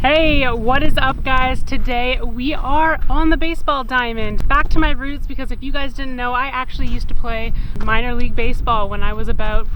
Hey, what is up guys? Today we are on the baseball diamond. Back to my roots, because if you guys didn't know, I actually used to play minor league baseball when I was about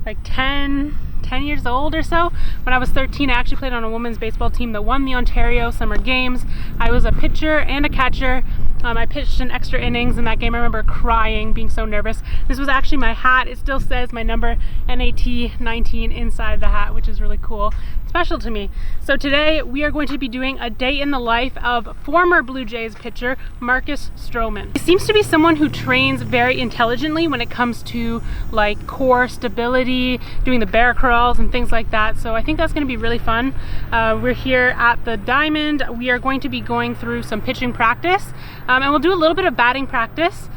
like 10 years old or so. When I was 13, I actually played on a women's baseball team that won the Ontario Summer Games. I was a pitcher and a catcher. I pitched in extra innings in that game. I remember crying, being so nervous. This was actually my hat. It still says my number NAT 19 inside the hat, which is really cool, special to me. So today we are going to be doing a day in the life of former Blue Jays pitcher Marcus Stroman. He seems to be someone who trains very intelligently when it comes to like core stability, doing the bear crawls and things like that. So I think that's going to be really fun. We're here at the diamond. We are going to be going through some pitching practice. And we'll do a little bit of batting practice,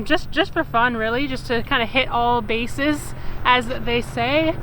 just for fun, really, just to kind of hit all bases, as they say.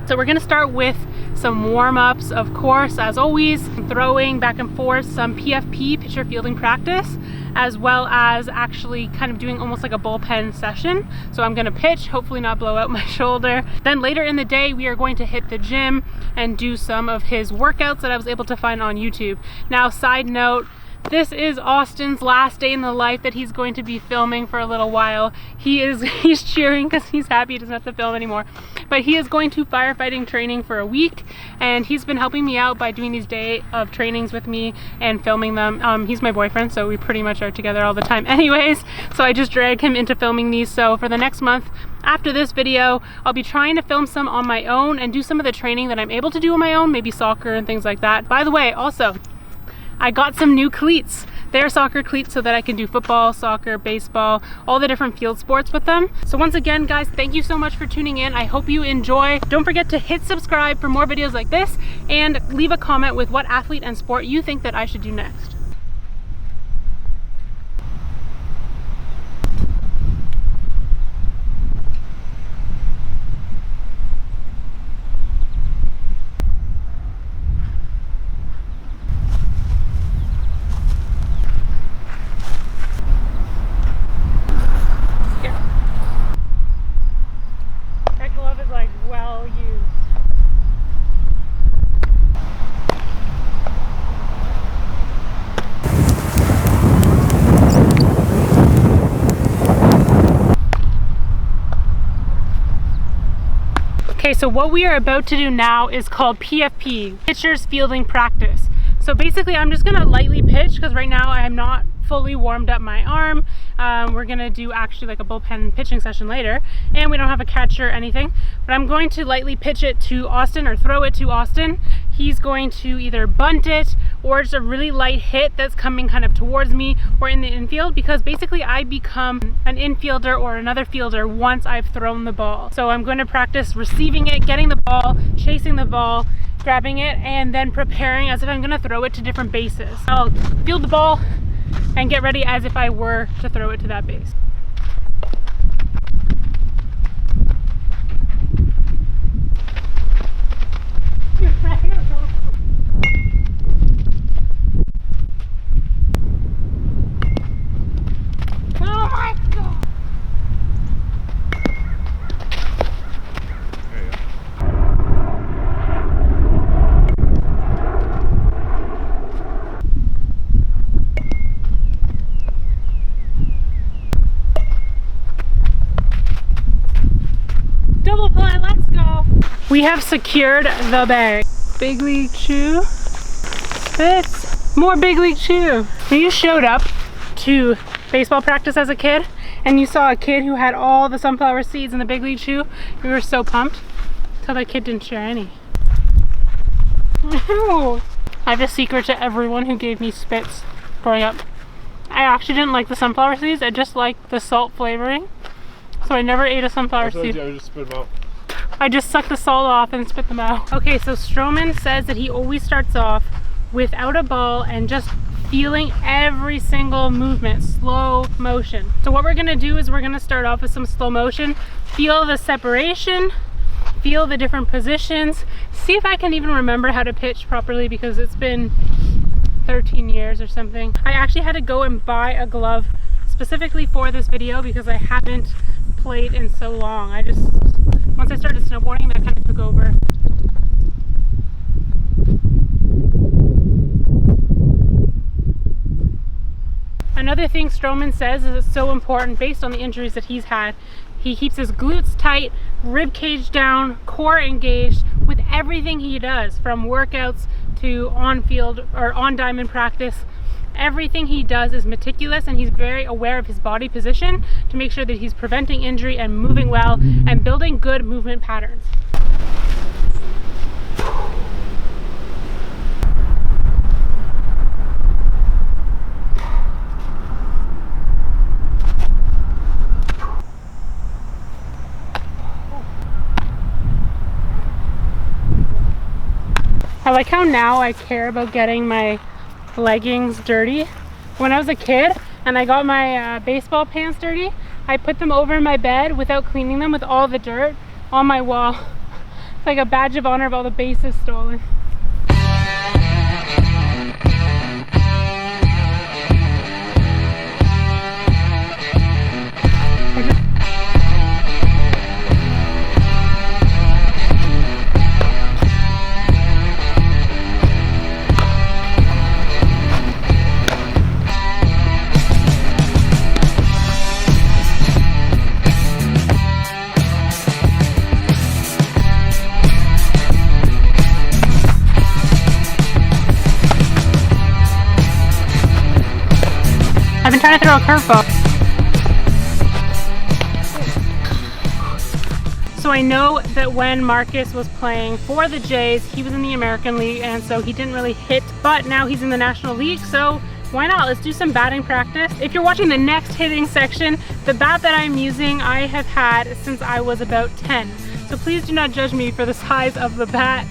So we're going to start with some warm-ups, of course, as always, throwing back and forth, some PFP, pitcher fielding practice, as well as actually kind of doing almost like a bullpen session. So I'm going to pitch, hopefully not blow out my shoulder. Then later in the day, we are going to hit the gym and do some of his workouts that I was able to find on YouTube. Now, side note, this is Austin's last day in the life that he's going to be filming for a little while. He's cheering because he's happy he doesn't have to film anymore. But he is going to firefighting training for a week, and he's been helping me out by doing these day of trainings with me and filming them. He's my boyfriend, so we pretty much are together all the time anyways. So I just dragged him into filming these. So for the next month, after this video, I'll be trying to film some on my own and do some of the training that I'm able to do on my own, maybe soccer and things like that. By the way, also, I got some new cleats. They're soccer cleats so that I can do football, soccer, baseball, all the different field sports with them. So once again, guys, thank you so much for tuning in. I hope you enjoy. Don't forget to hit subscribe for more videos like this, and leave a comment with what athlete and sport you think that I should do next. Okay, so what we are about to do now is called PFP, pitcher's fielding practice. So basically I'm just gonna lightly pitch, because right now I am not fully warmed up my arm. We're gonna do actually like a bullpen pitching session later, and we don't have a catcher or anything, but I'm going to lightly pitch it to Austin, or throw it to Austin. He's going to either bunt it or just a really light hit that's coming kind of towards me or in the infield, because basically I become an infielder or another fielder once I've thrown the ball. So I'm going to practice receiving it, getting the ball, chasing the ball, grabbing it, and then preparing as if I'm going to throw it to different bases. I'll field the ball and get ready as if I were to throw it to that base. Oh my God! Double play, let's go! We have secured the bag. Big League Chew. This. More Big League Chew. When you showed up to baseball practice as a kid and you saw a kid who had all the sunflower seeds in the Big League Chew, you were so pumped until that kid didn't share any. I have a secret to everyone who gave me spits growing up. I actually didn't like the sunflower seeds, I just liked the salt flavoring. So I never ate a sunflower seed. I would just spit them out. I just sucked the salt off and spit them out. Okay, so Stroman says that he always starts off without a ball and just feeling every single movement, slow motion. So what we're gonna do is we're gonna start off with some slow motion, feel the separation, feel the different positions, see if I can even remember how to pitch properly, because it's been 13 years or something. I actually had to go and buy a glove specifically for this video because I haven't played in so long. Once I started snowboarding, that kind of took over. Another thing Stroman says is it's so important based on the injuries that he's had. He keeps his glutes tight, rib cage down, core engaged with everything he does, from workouts to on-field or on-diamond practice. Everything he does is meticulous, and he's very aware of his body position to make sure that he's preventing injury and moving well and building good movement patterns. I like how now I care about getting my leggings dirty. When I was a kid and I got my baseball pants dirty, I put them over my bed without cleaning them with all the dirt on my wall. It's like a badge of honor of all the bases stolen. I've been trying to throw a curveball. So I know that when Marcus was playing for the Jays, he was in the American League, and so he didn't really hit, but now he's in the National League, so why not? Let's do some batting practice. If you're watching the next hitting section, the bat that I'm using I have had since I was about 10. So please do not judge me for the size of the bat.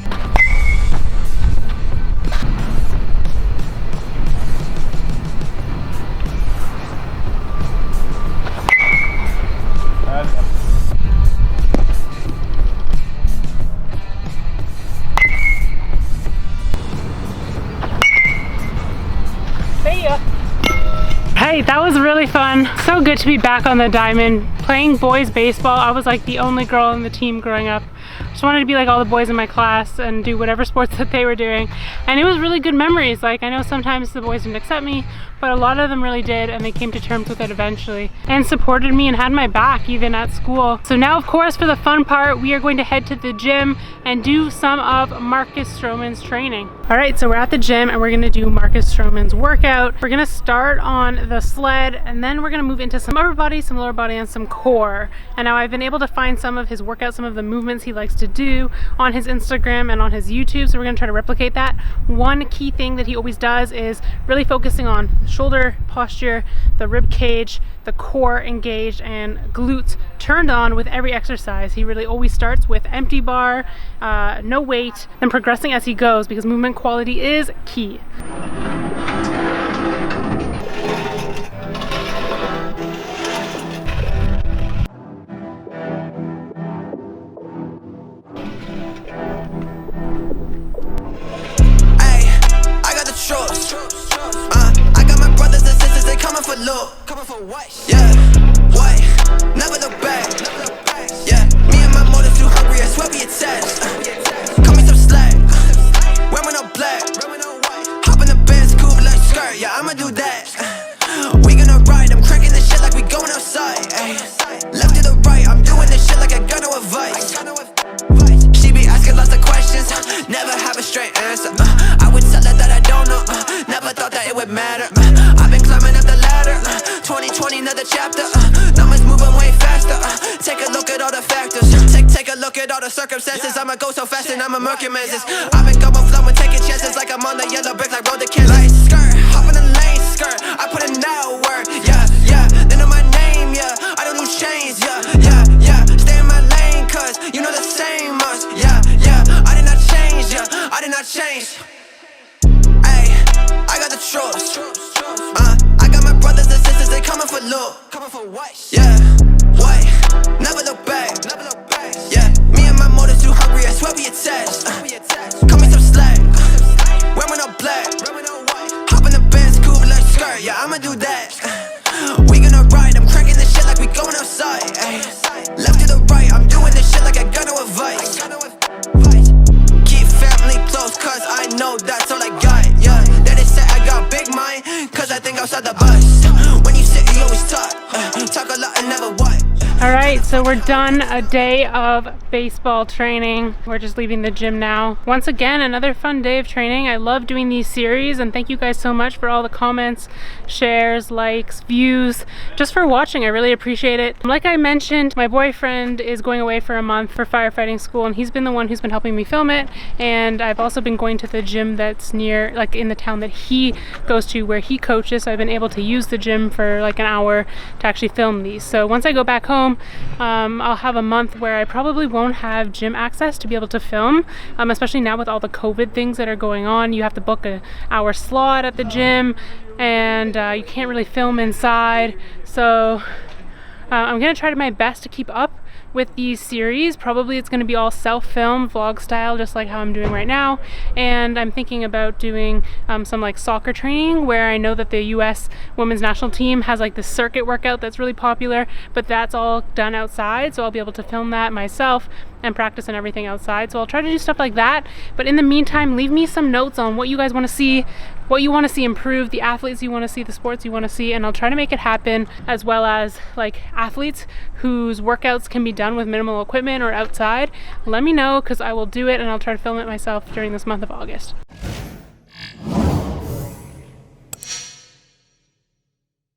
Hey, that was really fun. So good to be back on the diamond. Playing boys baseball, I was like the only girl on the team growing up. Just wanted to be like all the boys in my class and do whatever sports that they were doing. And it was really good memories. Like, I know sometimes the boys didn't accept me, but a lot of them really did, and they came to terms with it eventually and supported me and had my back even at school. So now, of course, for the fun part, we are going to head to the gym and do some of Marcus Stroman's training. All right, so we're at the gym and we're gonna do Marcus Stroman's workout. We're gonna start on the sled, and then we're gonna move into some upper body, some lower body, and some core. And now I've been able to find some of his workouts, some of the movements he likes to do on his Instagram and on his YouTube, so we're gonna try to replicate that. One key thing that he always does is really focusing on shoulder posture, the rib cage, the core engaged, and glutes turned on with every exercise. He really always starts with empty bar, no weight, and progressing as he goes, because movement quality is key. I got my brothers and sisters, they coming for loot. Yeah, what? Never look back. Yeah, me and my motor too hungry, I swear we attached. Cut me some slack, wearing all black. Hop in the Benz, cool like skirt, yeah, I'ma do that. We gonna ride, I'm cranking this shit like we going outside. Ay. Left to the right, I'm doing this shit like I got no advice. She be asking lots of questions, never have a straight answer. I would tell her that I don't know, never thought that it would matter. I've been climbing up the ladder, 2020 another chapter. Numbers moving way faster, take a look at all the factors. Take a look at all the circumstances. I'ma go so fast and I'ma murk your manses. I've been going flowing, taking chances like I'm on the yellow brick like road to Kansas. Like skirt, hop in the lane, skirt, I put in that work, yeah, yeah. They know my name, yeah, I don't do chains, yeah, yeah, yeah. Stay in my lane, cause you know the same us, yeah, yeah. I did not change, yeah, I did not change. Ayy, I got the troops, I got my brothers and sisters, they coming for loot. Yeah, what? Never look back. Yeah, me and my motor's too hungry, I swear we attached. Cut me some slack, wearing all black. Hop in the Benz, cool like skirt, yeah, I'ma do that. We gonna ride, I'm cranking this shit like we going outside. Ay. Left to the right, I'm doing this shit like I got no advice. Keep family close, cause I know that's all I got. Yeah, they say I got big mind, cause I think outside the bus. Alright, so we're done a day of baseball training. We're just leaving the gym now. Once again, another fun day of training. I love doing these series, and thank you guys so much for all the comments, shares, likes, views, just for watching. I really appreciate it. Like I mentioned, my boyfriend is going away for a month for firefighting school, and he's been the one who's been helping me film it. And I've also been going to the gym that's near, like in the town that he goes to where he coaches. So I've been able to use the gym for like an hour to actually film these. So once I go back home, I'll have a month where I probably won't have gym access to be able to film, especially now with all the COVID things that are going on. You have to book an hour slot at the gym, and you can't really film inside. So I'm gonna try my best to keep up with these series. Probably it's going to be all self-film, vlog style, just like how I'm doing right now. And I'm thinking about doing some like soccer training, where I know that the US women's national team has like this circuit workout that's really popular, but that's all done outside, so I'll be able to film that myself and practice and everything outside. So I'll try to do stuff like that. But in the meantime, leave me some notes on what you guys want to see, what you want to see improve, the athletes you want to see, the sports you want to see, and I'll try to make it happen, as well as like athletes whose workouts can be done with minimal equipment or outside. Let me know, because I will do it, and I'll try to film it myself during this month of August.